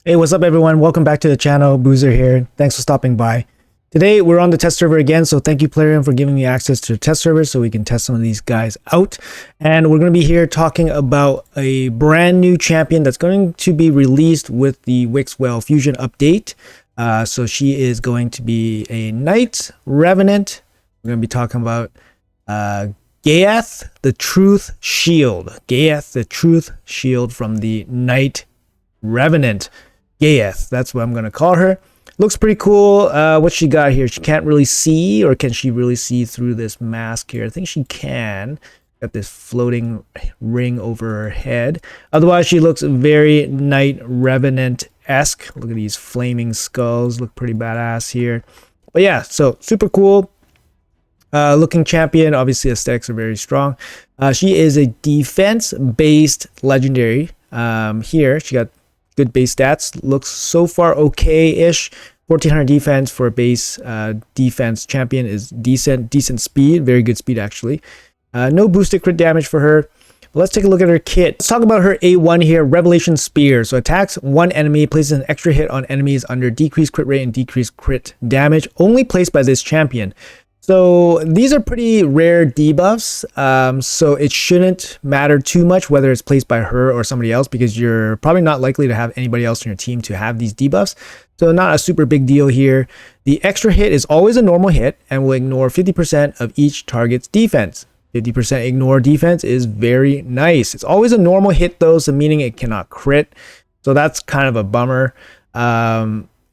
Hey, what's up everyone? Welcome back to the channel. Boozer here. Thanks for stopping by. Today we're on the test server again, so thank you Plarium for giving me access to the test server so we can test some of these guys out. And we're going to be here talking about a brand new champion that's going to be released with the Wixwell Fusion update. So she is going to be a Knight Revenant. We're going to be talking about Giath, the Truth Shield. Giath, the Truth Shield from the Knight Revenant. Giath, that's what I'm going to call her. Looks pretty cool. What she got here? She can't really see, or can she really see through this mask here? I think she can. Got this floating ring over her head. Otherwise, she looks very Knight Revenant-esque. Look at these flaming skulls. Look pretty badass here. But yeah, so super cool. Looking champion. Obviously, aesthetics are very strong. She is a defense-based legendary. Here, she got good base stats. Looks so far okay-ish. 1400 defense for a base defense champion is decent speed, very good speed actually. No boosted crit damage for her. But let's take a look at her kit. Let's talk about her A1 here, Revelation Spear. So attacks one enemy, places an extra hit on enemies under decreased crit rate and decreased crit damage, only placed by this champion. So these are pretty rare debuffs, so it shouldn't matter too much whether it's placed by her or somebody else, because you're probably not likely to have anybody else in your team to have these debuffs. So not a super big deal here. The extra hit is always a normal hit and will ignore 50% of each target's defense. 50% ignore defense is very nice. It's always a normal hit though, so meaning it cannot crit. So that's kind of a bummer.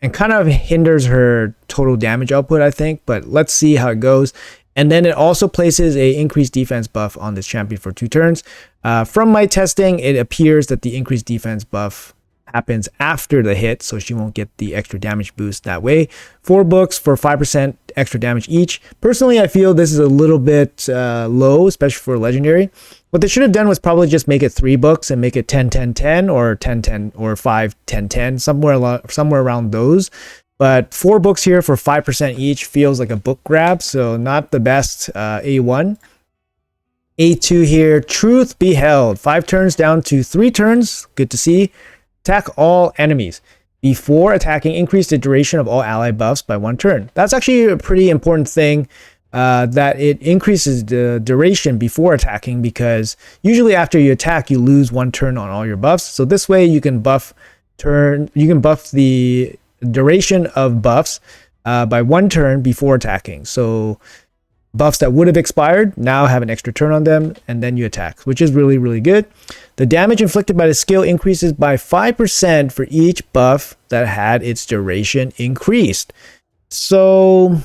And kind of hinders her total damage output, I think, but let's see how it goes. And then it also places a increased defense buff on this champion for 2 turns. From my testing, it appears that the increased defense buff happens after the hit, so she won't get the extra damage boost that way. 4 books for 5% extra damage each. Personally, I feel this is a little bit low, especially for legendary. What they should have done was probably just make it 3 books and make it 10 10 10 or 10 10 or 5 10 10, somewhere around those. But 4 books here for 5% each feels like a book grab, so not the best. A1. A2 here, Truth Beheld. 5 turns down to 3 turns. Good to see. Attack all enemies. Before attacking, increase the duration of all ally buffs by 1 turn. That's actually a pretty important thing, that it increases the duration before attacking, because usually after you attack, you lose 1 turn on all your buffs. So this way you can buff the duration of buffs by 1 turn before attacking. So buffs that would have expired now have an extra turn on them, and then you attack, which is really, really good. The damage inflicted by the skill increases by 5% for each buff that had its duration increased. So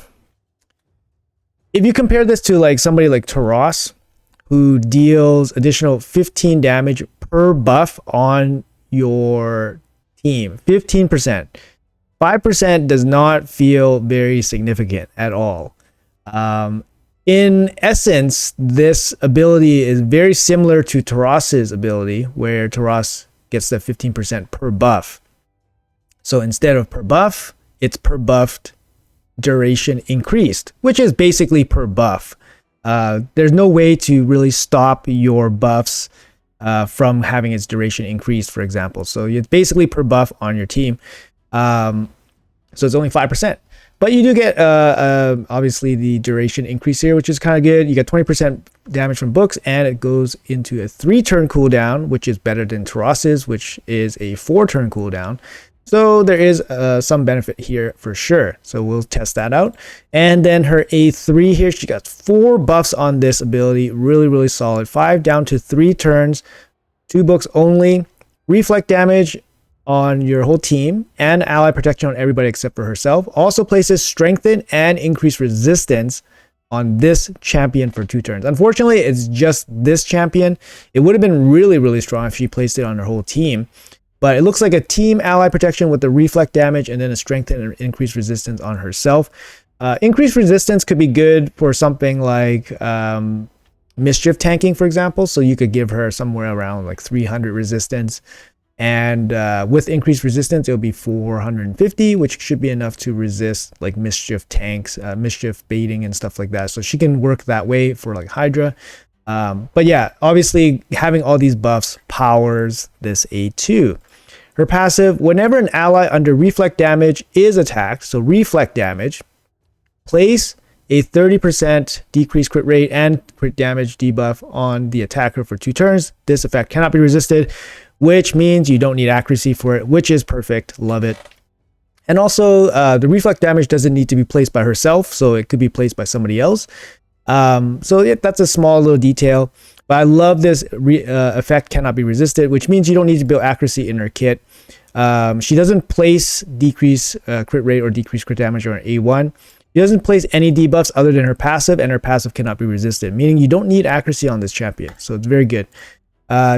if you compare this to like somebody like Taros, who deals additional 15 damage per buff on your team, 15%. 5% does not feel very significant at all. In essence, this ability is very similar to Taros's ability, where Taros gets the 15% per buff. So instead of per buff, it's per buffed duration increased, which is basically per buff. There's no way to really stop your buffs from having its duration increased, for example. So it's basically per buff on your team. So it's only 5%. But you do get, obviously, the duration increase here, which is kind of good. You get 20% damage from books, and it goes into a 3-turn cooldown, which is better than Taros's, which is a 4-turn cooldown. So there is some benefit here for sure. So we'll test that out. And then her A3 here, she got 4 buffs on this ability. Really, really solid. 5 down to 3 turns, 2 books only. Reflect damage on your whole team, and ally protection on everybody except for herself. Also places strengthen and increased resistance on this champion for 2 turns. Unfortunately, it's just this champion. It would have been really, really strong if she placed it on her whole team. But it looks like a team ally protection with the reflect damage and then a strengthen and increased resistance on herself. Increased resistance could be good for something like mischief tanking, for example. So you could give her somewhere around like 300 resistance. And with increased resistance, it'll be 450, which should be enough to resist like mischief tanks, mischief baiting and stuff like that. So she can work that way for like Hydra. But yeah, obviously having all these buffs powers this A2. Her passive, whenever an ally under reflect damage is attacked, so reflect damage, place a 30% decreased crit rate and crit damage debuff on the attacker for 2 turns. This effect cannot be resisted, which means you don't need accuracy for it, which is perfect. Love it. And also, the reflect damage doesn't need to be placed by herself, so it could be placed by somebody else. So yeah, that's a small little detail. But I love this effect cannot be resisted, which means you don't need to build accuracy in her kit. She doesn't place decrease crit rate or decrease crit damage on A1. She doesn't place any debuffs other than her passive, and her passive cannot be resisted, meaning you don't need accuracy on this champion. So it's very good.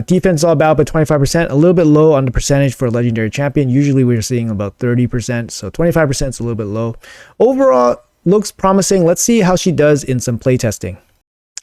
Defense all about, but 25%, a little bit low on the percentage for a legendary champion. Usually we're seeing about 30%, so 25% is a little bit low. Overall, looks promising. Let's see how she does in some playtesting.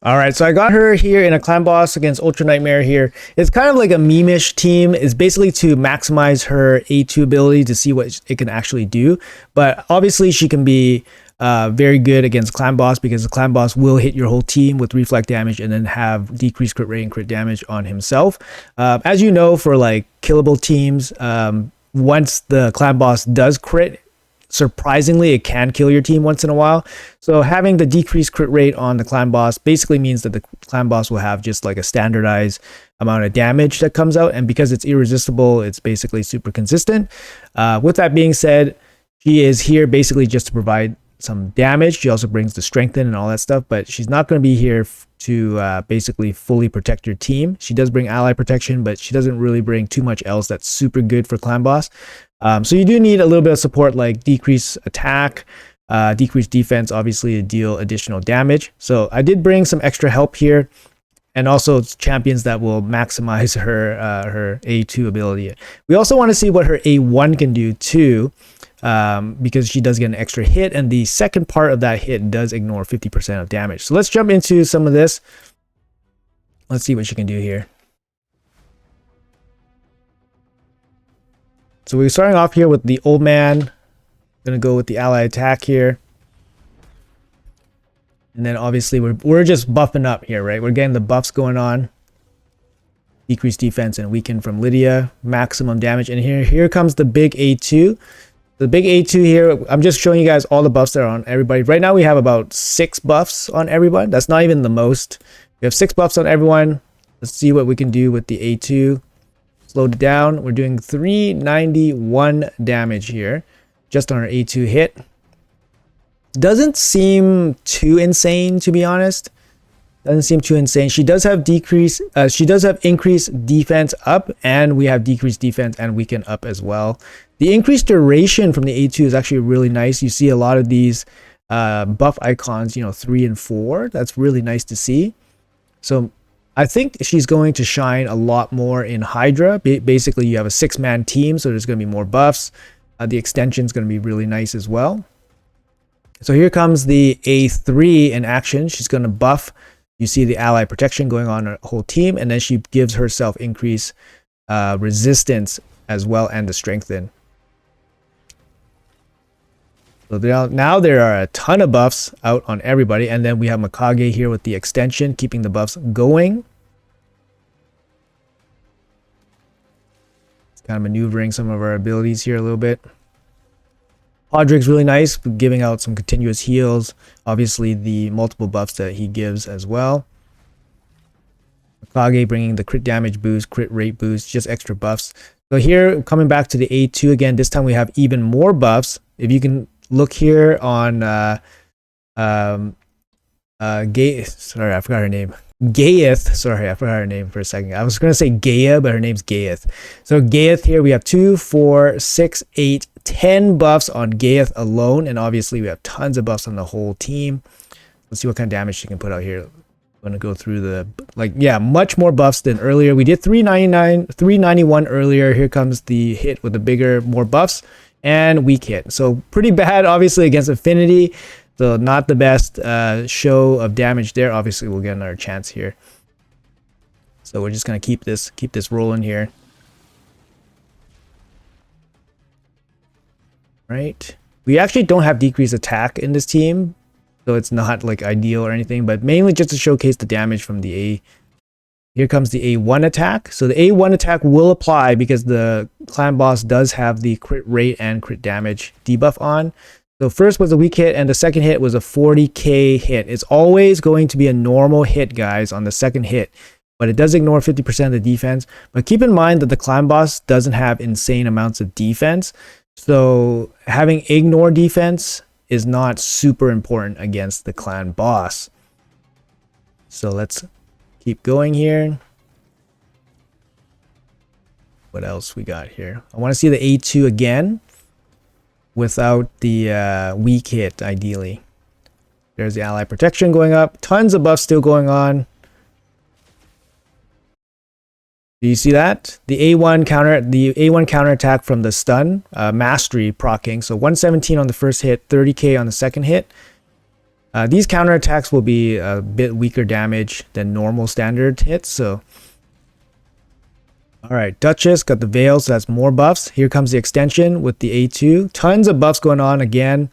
All right, so I got her here in a clan boss against Ultra Nightmare here. It's kind of like a meme-ish team. It's basically to maximize her A2 ability to see what it can actually do. But obviously she can be very good against clan boss, because the clan boss will hit your whole team with reflect damage and then have decreased crit rate and crit damage on himself. As you know, for like killable teams, once the clan boss does crit, surprisingly it can kill your team once in a while. So having the decreased crit rate on the clan boss basically means that the clan boss will have just like a standardized amount of damage that comes out, and because it's irresistible, it's basically super consistent. With that being said, she is here basically just to provide some damage. She also brings the strengthen and all that stuff, but she's not going to be here to basically fully protect your team. She does bring ally protection, but she doesn't really bring too much else that's super good for clan boss. So you do need a little bit of support, like decrease attack, decrease defense, obviously, to deal additional damage. So I did bring some extra help here, and also champions that will maximize her A2 ability. We also want to see what her A1 can do too, because she does get an extra hit, and the second part of that hit does ignore 50% of damage. So let's jump into some of this. Let's see what she can do here. So we're starting off here with the old man. Gonna go with the ally attack here. And then obviously we're just buffing up here, right? We're getting the buffs going on. Decreased defense and weaken from Lydia. Maximum damage. And here comes the big A2. The big A2 here, I'm just showing you guys all the buffs that are on everybody. Right now we have about 6 buffs on everyone. That's not even the most. We have 6 buffs on everyone. Let's see what we can do with the A2. Slowed it down. We're doing 391 damage here, just on our A2 hit. Doesn't seem too insane, to be honest. Doesn't seem too insane. She does have increased defense up, and we have decreased defense and weaken up as well. The increased duration from the A2 is actually really nice. You see a lot of these buff icons, 3 and 4. That's really nice to see. So I think she's going to shine a lot more in Hydra. Basically, you have a 6-man team, so there's going to be more buffs. The extension is going to be really nice as well. So here comes the A3 in action. She's going to buff. You see the ally protection going on her whole team, and then she gives herself increased resistance as well, and the strengthen. So now there are a ton of buffs out on everybody, and then we have Mikage here with the extension, keeping the buffs going. It's kind of maneuvering some of our abilities here a little bit. Podrick's really nice, giving out some continuous heals. Obviously, the multiple buffs that he gives as well. Mikage bringing the crit damage boost, crit rate boost, just extra buffs. So here, coming back to the A2 again, this time we have even more buffs. If you can look here on sorry, I forgot her name. Giath. Sorry, I forgot her name for a second. I was going to say Gaia, but her name's Giath. So Giath here, we have 2, 4, 6, 8, 10 buffs on Giath alone. And obviously we have tons of buffs on the whole team. Let's see what kind of damage she can put out here. I'm going to go through the, much more buffs than earlier. We did 391 earlier. Here comes the hit with the bigger, more buffs. And weak hit. So pretty bad, obviously, against Affinity. So not the best show of damage there. Obviously, we'll get another chance here. So we're just gonna keep this rolling here. Right. We actually don't have decreased attack in this team, so it's not like ideal or anything, but mainly just to showcase the damage from the Here comes the A1 attack. So the A1 attack will apply because the clan boss does have the crit rate and crit damage debuff on. So first was a weak hit, and the second hit was a 40k hit. It's always going to be a normal hit, guys, on the second hit, but it does ignore 50% of the defense. But keep in mind that the clan boss doesn't have insane amounts of defense, so having ignore defense is not super important against the clan boss. So let's keep going here. What else we got here? I want to see the A2 again without the weak hit, ideally. There's the ally protection going up. Tons of buffs still going on. Do you see that? The A1 counter attack from the stun, mastery proccing. So 117 on the first hit, 30k on the second hit. These counter attacks will be a bit weaker damage than normal standard hits. So, all right, Duchess got the Veil, so that's more buffs. Here comes the extension with the A2. Tons of buffs going on again,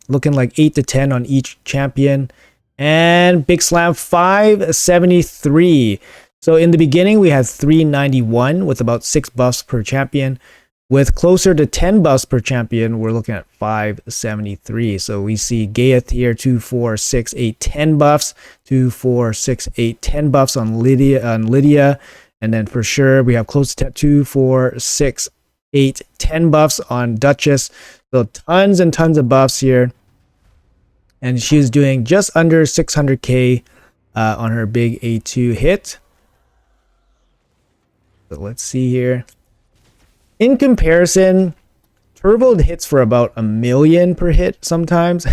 looking like 8 to 10 on each champion. And big slam 573. So in the beginning, we had 391 with about 6 buffs per champion. With closer to 10 buffs per champion, we're looking at 573. So we see Giath here, 2, 4, 6, 8, 10 buffs. 2, 4, 6, 8, 10 buffs on Lydia. And then for sure, we have close to 2, 4, 6, 8, 10 buffs on Duchess. So tons and tons of buffs here. And she's doing just under 600k on her big A2 hit. So let's see here. In comparison, Turbo hits for about 1 million per hit sometimes.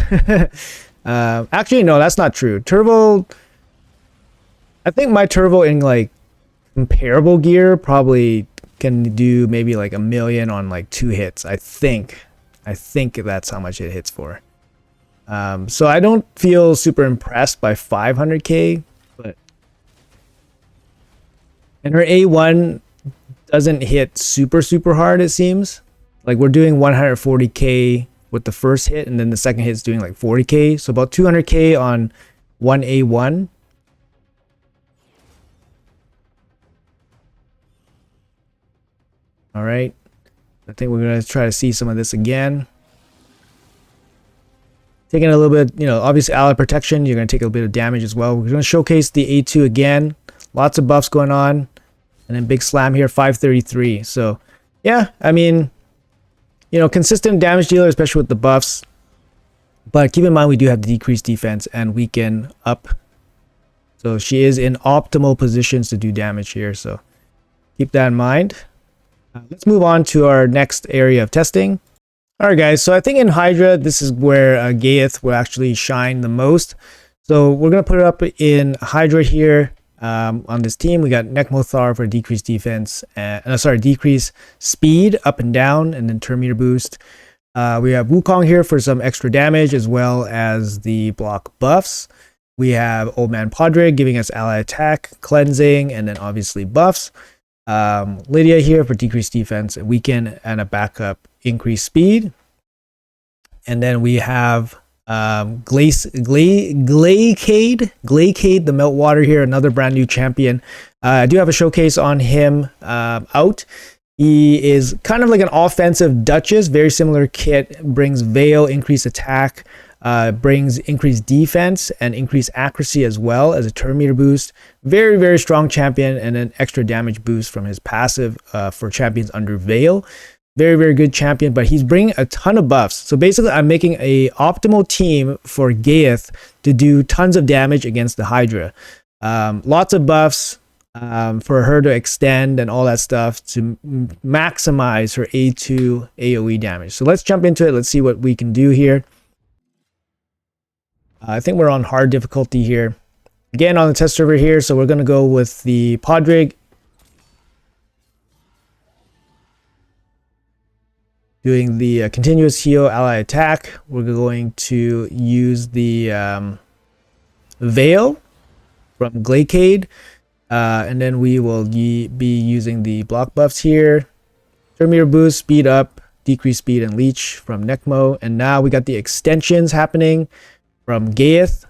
Actually, no, that's not true. Turbo, I think my Turbo in like comparable gear probably can do maybe like 1 million on like 2 hits. I think that's how much it hits for. So I don't feel super impressed by 500k, but and her A1 doesn't hit super hard, it seems. Like we're doing 140k with the first hit, and then the second hit is doing like 40k, so about 200k on one A1. All right, I think we're gonna try to see some of this again. Taking a little bit, obviously ally protection, you're gonna take a bit of damage as well. We're gonna showcase the A2 again. Lots of buffs going on. And then big slam here, 533. So yeah, I mean, consistent damage dealer, especially with the buffs. But keep in mind, we do have decreased defense and weaken up. So she is in optimal positions to do damage here. So keep that in mind. Let's move on to our next area of testing. All right, guys. So I think in Hydra, this is where Giath will actually shine the most. So we're going to put it up in Hydra here. On this team, we got Nekmothar for decreased defense, decreased speed up and down, and then turn meter boost. We have Wukong here for some extra damage as well as the block buffs. We have Old Man Padre giving us ally attack, cleansing, and then obviously buffs. Lydia here for decreased defense, weaken, and a backup increased speed. And then we have Glacade, the Meltwater here, another brand new champion. I do have a showcase on him out. He is kind of like an offensive Duchess, very similar kit, brings Veil, increased attack, brings increased defense and increased accuracy as well as a turn meter boost. Very strong champion, and an extra damage boost from his passive for champions under Veil. Very good champion, but he's bringing a ton of buffs. So basically, I'm making a optimal team for Giath to do tons of damage against the Hydra. Lots of buffs for her to extend and all that stuff to maximize her A2 AoE damage. So let's jump into it. Let's see what we can do here. I think we're on hard difficulty here. Again, on the test server here, so we're going to go with the Padre. Doing the continuous heal ally attack. We're going to use the Veil from Glacade. And then we will be using the block buffs here. Turn meter boost, speed up, decrease speed, and leech from Nekmo. And now we got the extensions happening from Giath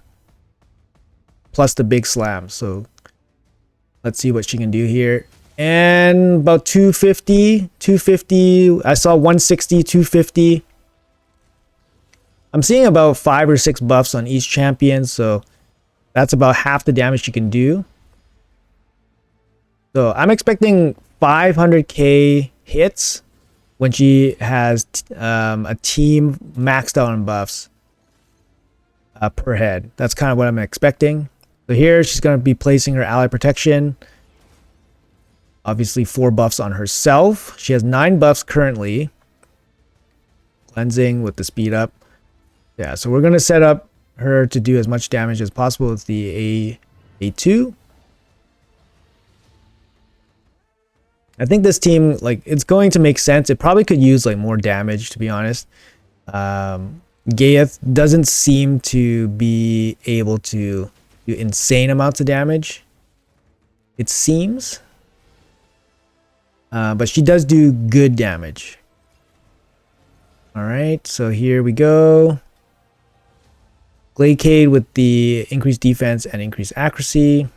plus the big slam. So Let's see what she can do here. And about 250, 250. I saw 160, 250. I'm seeing about 5 or 6 buffs on each champion, so that's about half the damage she can do. So I'm expecting 500k hits when she has a team maxed out on buffs per head. That's kind of what I'm expecting. So here she's going to be placing her ally protection. Obviously 4 buffs on herself. She has 9 buffs currently. Cleansing with the speed up. Yeah, so we're going to set up her to do as much damage as possible with the A2. I think this team, like, it's going to make sense. It probably could use like more damage, to be honest. Giath doesn't seem to be able to do insane amounts of damage, it seems. But she does do good damage. All right, so here we go. Glaciate with the increased defense and increased accuracy.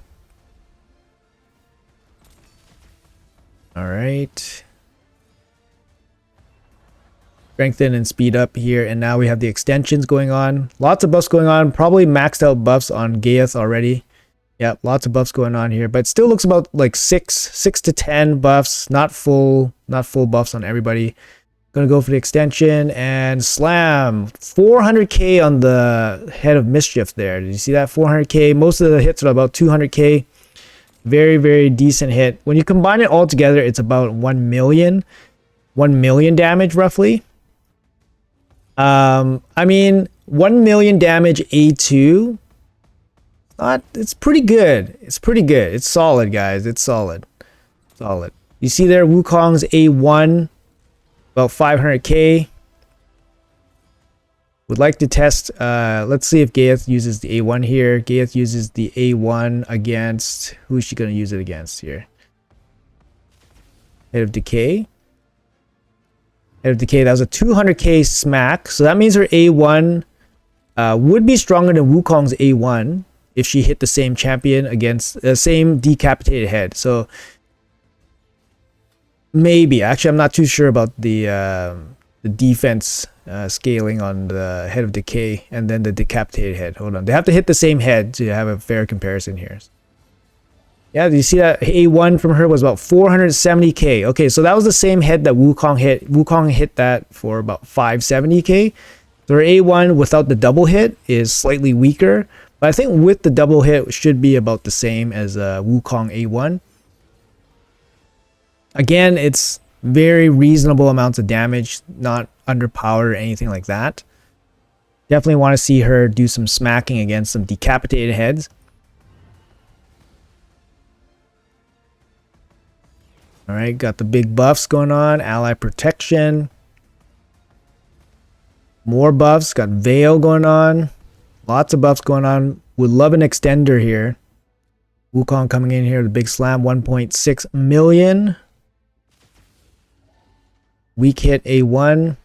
All right. Strengthen and speed up here. And now we have the extensions going on. Lots of buffs going on. Probably maxed out buffs on Giath already. Yep, lots of buffs going on here. But it still looks about like 6 to 10 buffs. Not full buffs on everybody. Gonna go for the extension and slam. 400k on the head of Mischief there. Did you see that? 400k. Most of the hits are about 200k. Very, very decent hit. When you combine it all together, it's about 1 million damage roughly. I mean, 1 million damage A2. It's pretty good. It's pretty good. It's solid, guys. It's solid. Solid. You see there, Wukong's A1. About 500k. Would like to test, let's see if Giath uses the A1 here. Giath uses the A1 against, who is she going to use it against here? Head of Decay. Head of Decay, that was a 200k smack. So that means her A1 would be stronger than Wukong's A1 if she hit the same champion against the same decapitated head. So maybe. Actually, I'm not too sure about the defense scaling on the Head of Decay and then the decapitated head. Hold on. They have to hit the same head to have a fair comparison here. Yeah, do you see that? A1 from her was about 470k. Okay, so that was the same head that Wukong hit. Wukong hit that for about 570k. So her A1 without the double hit is slightly weaker. But I think with the double hit, it should be about the same as Wukong A1. Again, it's very reasonable amounts of damage, not underpowered or anything like that. Definitely want to see her do some smacking against some decapitated heads. Alright, got the big buffs going on. Ally protection. More buffs. Got Veil going on. Lots of buffs going on. Would love an extender here. Wukong coming in here with a big slam. 1.6 million. Weak hit A1.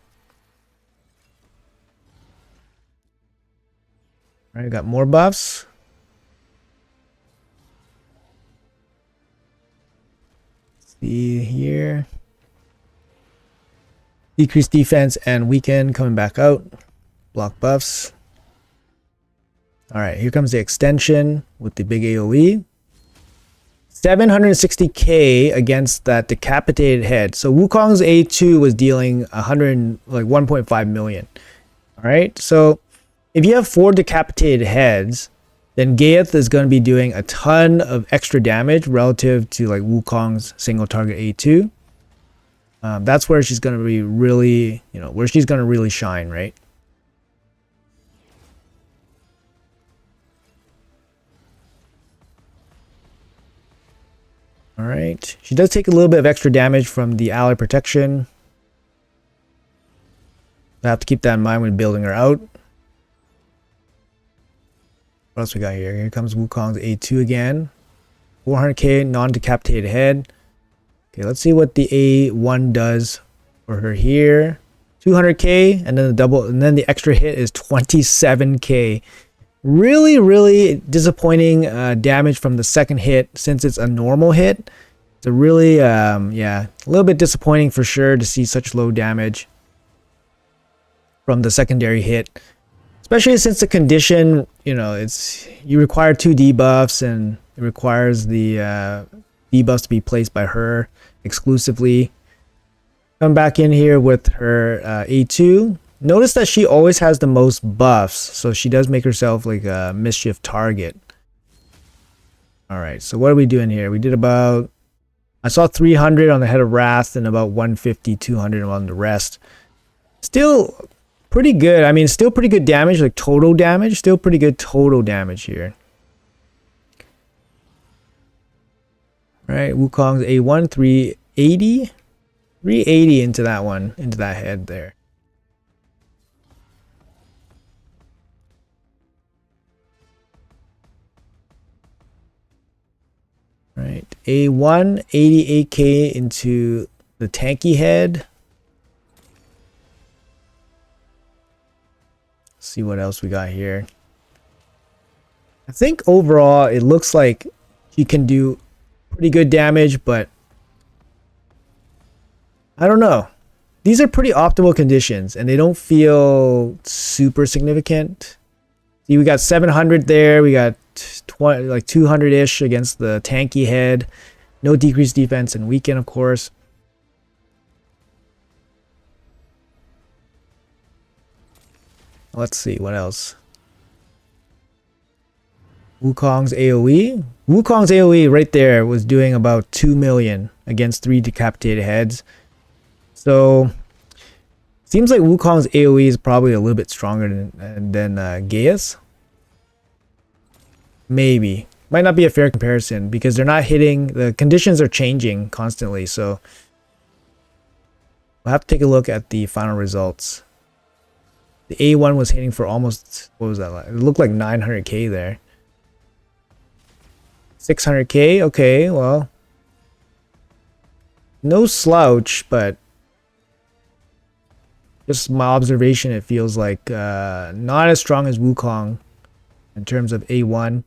All right, got more buffs. Let's see here. Decreased defense and weaken coming back out. Block buffs. All right, here comes the extension with the big AoE. 760k against that decapitated head. So Wukong's A2 was dealing 1.5 million. All right, so if you have 4 decapitated heads, then Giath is going to be doing a ton of extra damage relative to like Wukong's single target A2. That's where she's going to be really, where she's going to really shine, right? All right, she does take a little bit of extra damage from the ally protection. I have to keep that in mind when building her out. What else we got here? Here comes Wukong's A2 again. 400k non-decapitated head. Okay, let's see what the A1 does for her here. 200k and then the double, and then the extra hit is 27k. Really disappointing damage from the second hit, since it's a normal hit. It's a really, yeah, a little bit disappointing for sure to see such low damage from the secondary hit. Especially since the condition, you know, you require 2 debuffs, and it requires the debuffs to be placed by her exclusively. Come back in here with her A2. Notice that she always has the most buffs, so she does make herself like a mischief target. Alright, so what are we doing here? We did about, I saw 300 on the Head of Wrath and about 150, 200 on the rest. Still pretty good. I mean, still pretty good damage, like total damage. Still pretty good total damage here. Alright, Wukong's A1, 380. 380 into that one, into that head there. Right, A1, 88k into the tanky head. Let's see what else we got here. I think overall it looks like she can do pretty good damage, but I don't know. These are pretty optimal conditions, and they don't feel super significant. See, we got 700 there. We got 20, like 200-ish against the tanky head. No decreased defense and weaken, of course. Let's see what else. Wukong's AoE. Wukong's AoE right there was doing about 2 million against 3 decapitated heads. So seems like Wukong's AoE is probably a little bit stronger than Giath's. Maybe. Might not be a fair comparison because they're not hitting, the conditions are changing constantly, so we'll have to take a look at the final results. The A1 was hitting for almost, what was that like? It looked like 900k there. 600k, okay, well, no slouch, but just my observation, it feels like not as strong as Wukong in terms of A1.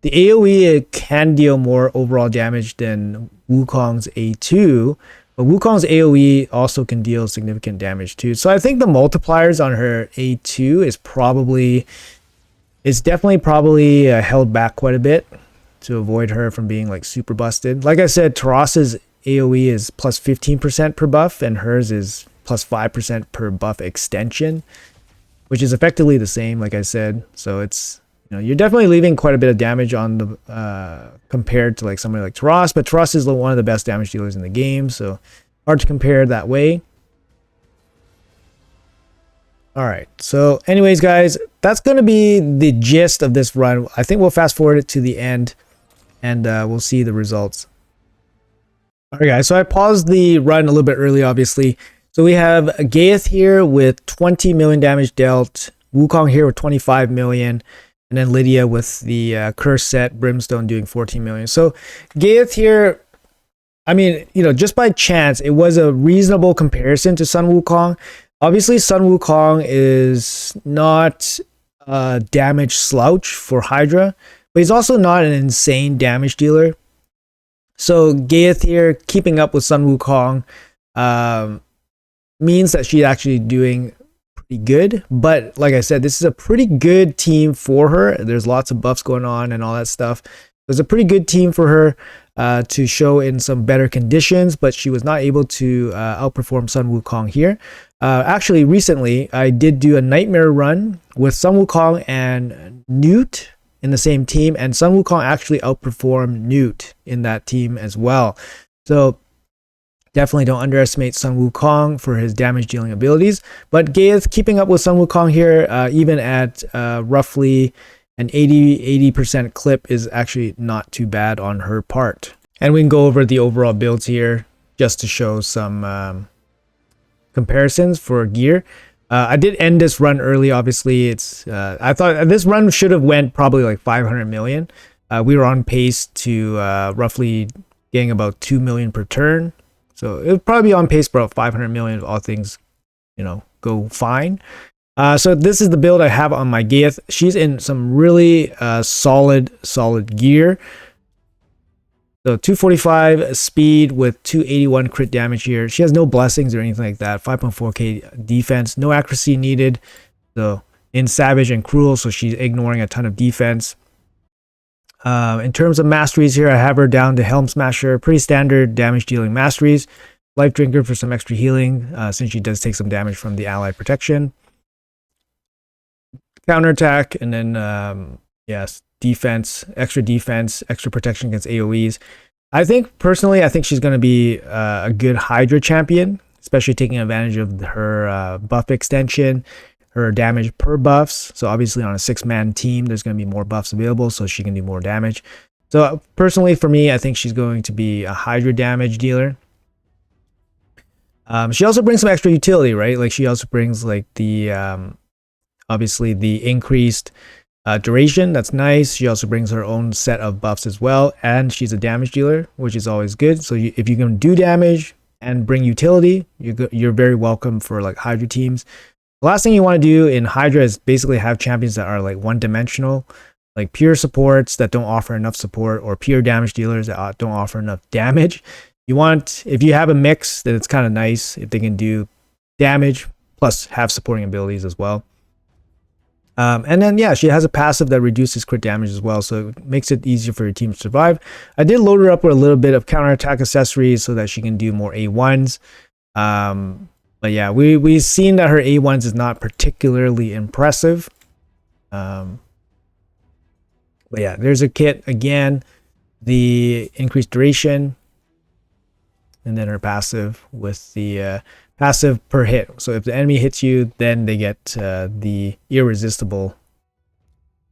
The AoE can deal more overall damage than Wukong's A2, but Wukong's AoE also can deal significant damage too. So I think the multipliers on her A2 is definitely probably held back quite a bit to avoid her from being like super busted. Like I said, Taras's AoE is plus 15% per buff, and hers is plus 5% per buff extension, which is effectively the same, like I said. So it's, you know, you're definitely leaving quite a bit of damage on the compared to like somebody like Taras, but Taras is one of the best damage dealers in the game, so hard to compare that way. All right, so anyways, guys, that's going to be the gist of this run. I think we'll fast forward it to the end, and we'll see the results. All right, guys, so I paused the run a little bit early, obviously. So we have Giath here with 20 million damage dealt, Wukong here with 25 million, and then Lydia with the curse set, Brimstone doing 14 million. So Giath here, I mean, you know, just by chance, it was a reasonable comparison to Sun Wukong. Obviously, Sun Wukong is not a damage slouch for Hydra, but he's also not an insane damage dealer. So Giath here, keeping up with Sun Wukong, means that she's actually doing pretty good. But like I said, this is a pretty good team for her. There's lots of buffs going on and all that stuff. It was a pretty good team for her to show in some better conditions, but she was not able to outperform Sun Wukong here. Actually, recently, I did do a Nightmare run with Sun Wukong and Newt in the same team, and Sun Wukong actually outperformed Newt in that team as well. So definitely don't underestimate Sun Wukong for his damage dealing abilities. But Giath keeping up with Sun Wukong here, even at roughly an 80% clip, is actually not too bad on her part. And we can go over the overall builds here just to show some comparisons for gear. I did end this run early, obviously. It's I thought this run should have went probably like 500 million. We were on pace to roughly getting about 2 million per turn. So it would probably be on pace for about 500 million if all things, you know, go fine. So this is the build I have on my Giath. She's in some really solid gear. So 245 speed with 281 crit damage here. She has no blessings or anything like that. 5.4k defense, no accuracy needed. So in Savage and Cruel, so she's ignoring a ton of defense. In terms of masteries here, I have her down to Helm Smasher. Pretty standard damage dealing masteries. Life Drinker for some extra healing, since she does take some damage from the allied protection. Counterattack, and then yes, defense, extra protection against AoEs. I think personally, I think she's going to be a good Hydra champion, especially taking advantage of her buff extension, her damage per buffs. So obviously on a 6-man team, there's going to be more buffs available, so she can do more damage. So personally for me, I think she's going to be a Hydra damage dealer. She also brings some extra utility, right? Like she also brings like the obviously the increased duration. That's nice. She also brings her own set of buffs as well, and she's a damage dealer, which is always good. So if you can do damage and bring utility, you're very welcome for like Hydra teams. The last thing you want to do in Hydra is basically have champions that are like one-dimensional, like pure supports that don't offer enough support, or pure damage dealers that don't offer enough damage. You want, if you have a mix, then it's kind of nice if they can do damage plus have supporting abilities as well. And then yeah, she has a passive that reduces crit damage as well, so it makes it easier for your team to survive. I did load her up with a little bit of counterattack accessories so that she can do more A1s. But yeah, we've seen that her A1s is not particularly impressive. But yeah, there's a kit again, the increased duration, and then her passive with the passive per hit. So if the enemy hits you, then they get the irresistible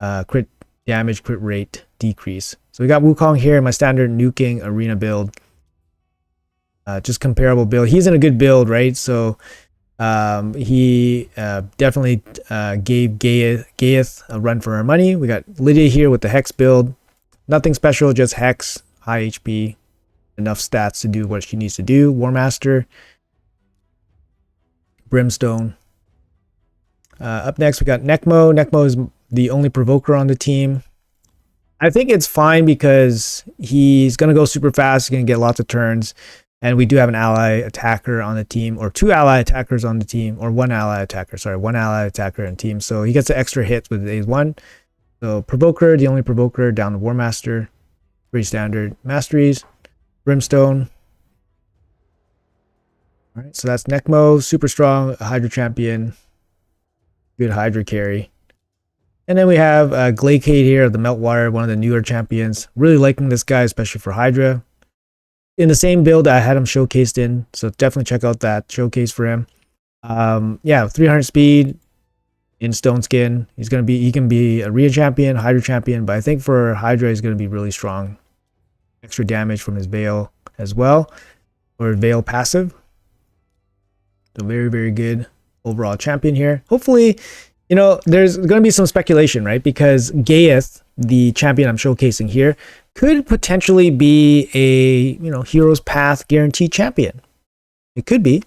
crit damage, crit rate decrease. So we got Wukong here, my standard nuking arena build. Just comparable build. He's in a good build, right? So he definitely gave Giath a run for her money. We got Lydia here with the Hex build. Nothing special, just Hex, high HP, enough stats to do what she needs to do. War Master, Brimstone. Up next, we got Nekmo. Nekmo is the only provoker on the team. I think it's fine because he's going to go super fast. He's going to get lots of turns. And we do have an ally attacker on the team, or 2 ally attackers on the team, or 1 ally attacker. Sorry, 1 ally attacker in team. So he gets the extra hits with A1. So Provoker, the only Provoker, down to War Master. Pretty standard masteries. Brimstone. All right, so that's Nekmo, super strong, a Hydra champion, good Hydra carry. And then we have Glacade here, the Meltwater, one of the newer champions. Really liking this guy, especially for Hydra. In the same build I had him showcased in, so definitely check out that showcase for him. Yeah, 300 speed in Stone Skin. He can be a Rhea champion, Hydra champion, but I think for Hydra he's going to be really strong. Extra damage from his Veil as well, or Veil passive. So very, very good overall champion here. Hopefully, you know, there's going to be some speculation, right? Because Giath, the champion I'm showcasing here, could potentially be a, you know, Hero's Path guaranteed champion. It could be.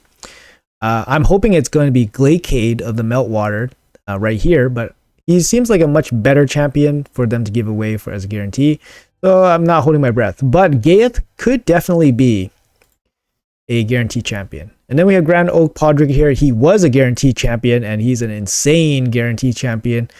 I'm hoping it's going to be Glacade of the Meltwater right here, but he seems like a much better champion for them to give away for as a guarantee. So I'm not holding my breath. But Giath could definitely be a guaranteed champion. And then we have Grand Oak Podrick here. He was a guaranteed champion, and he's an insane guaranteed champion.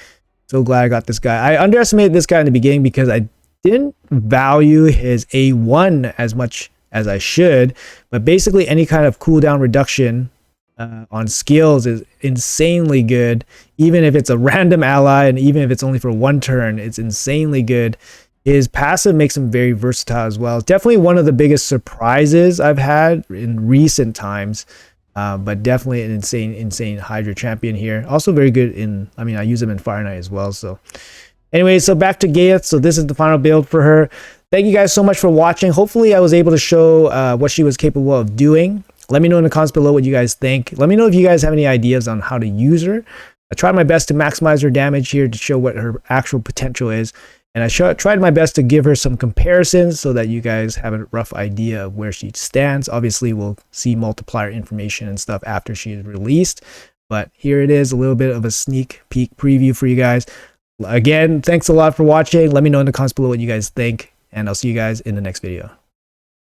So glad I got this guy. I underestimated this guy in the beginning because I didn't value his A1 as much as I should. But basically any kind of cooldown reduction on skills is insanely good. Even if it's a random ally, and even if it's only for 1 turn, it's insanely good. His passive makes him very versatile as well. Definitely one of the biggest surprises I've had in recent times. But definitely an insane Hydra champion here. Also very good in, I mean, I use him in Fire Knight as well. So anyway, so back to Giath. So this is the final build for her. Thank you guys so much for watching. Hopefully I was able to show what she was capable of doing. Let me know in the comments below what you guys think. Let me know if you guys have any ideas on how to use her. I tried my best to maximize her damage here to show what her actual potential is. And I tried my best to give her some comparisons so that you guys have a rough idea of where she stands. Obviously, we'll see multiplier information and stuff after she is released. But here it is, a little bit of a sneak peek preview for you guys. Again, thanks a lot for watching. Let me know in the comments below what you guys think, and I'll see you guys in the next video.